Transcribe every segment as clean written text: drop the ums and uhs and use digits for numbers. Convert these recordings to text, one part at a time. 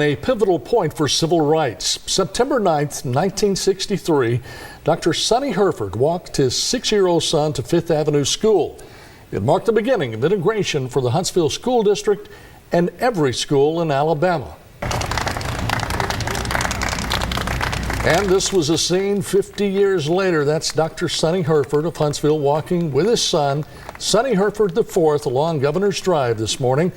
A pivotal point for civil rights. September 9th, 1963, Dr. Sonnie Hereford walked his 6-year-old son to Fifth Avenue School. It marked the beginning of integration for the Huntsville School District and every school in Alabama. And this was a scene 50 years later. That's Dr. Sonnie Hereford of Huntsville walking with his son, Sonnie Hereford IV, along Governor's Drive this morning.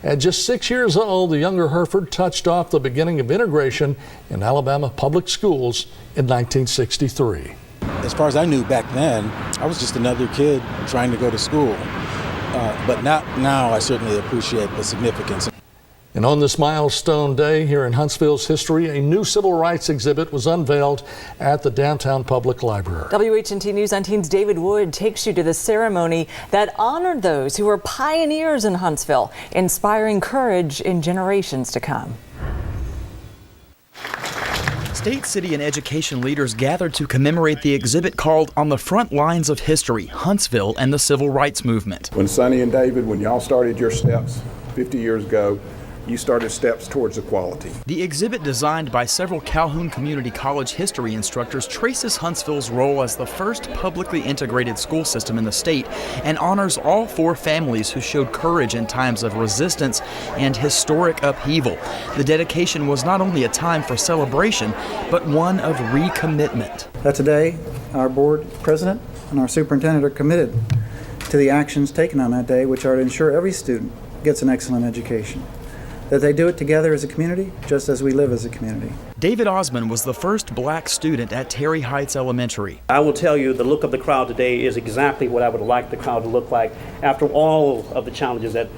At just 6 years old, the younger Hereford touched off the beginning of integration in Alabama public schools in 1963. As far as I knew back then, I was just another kid trying to go to school. But now I certainly appreciate the significance. And on this milestone day here in Huntsville's history, a new civil rights exhibit was unveiled at the downtown public library. WHNT News 19's David Wood takes you to the ceremony that honored those who were pioneers in Huntsville, inspiring courage in generations to come. State, city, and education leaders gathered to commemorate the exhibit called On the Front Lines of History, Huntsville and the Civil Rights Movement. When Sonnie and David, when y'all started your steps 50 years ago, you started steps towards equality. The exhibit, designed by several Calhoun Community College history instructors, traces Huntsville's role as the first publicly integrated school system in the state and honors all 4 families who showed courage in times of resistance and historic upheaval. The dedication was not only a time for celebration, but one of recommitment. Today, our board president and our superintendent are committed to the actions taken on that day, which are to ensure every student gets an excellent education. That they do it together as a community, just as we live as a community. David Osmond was the first black student at Terry Heights Elementary. I will tell you the look of the crowd today is exactly what I would like the crowd to look like after all of the challenges that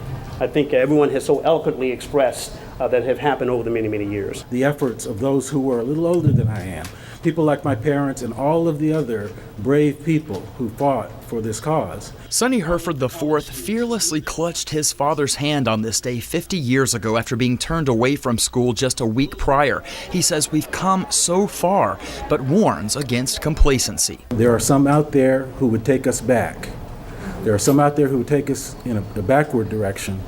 I think everyone has so eloquently expressed that have happened over the many, many years. The efforts of those who were a little older than I am, people like my parents and all of the other brave people who fought for this cause. Sonnie Hereford IV fearlessly clutched his father's hand on this day 50 years ago after being turned away from school just a week prior. He says we've come so far, but warns against complacency. There are some out there who would take us back. There are some out there who would take us in a backward direction.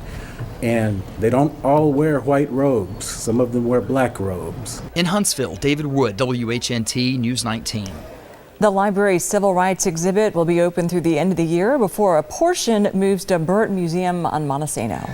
And they don't all wear white robes. Some of them wear black robes. In Huntsville, David Wood, WHNT News 19. The library's civil rights exhibit will be open through the end of the year before a portion moves to Burt Museum on Montesano.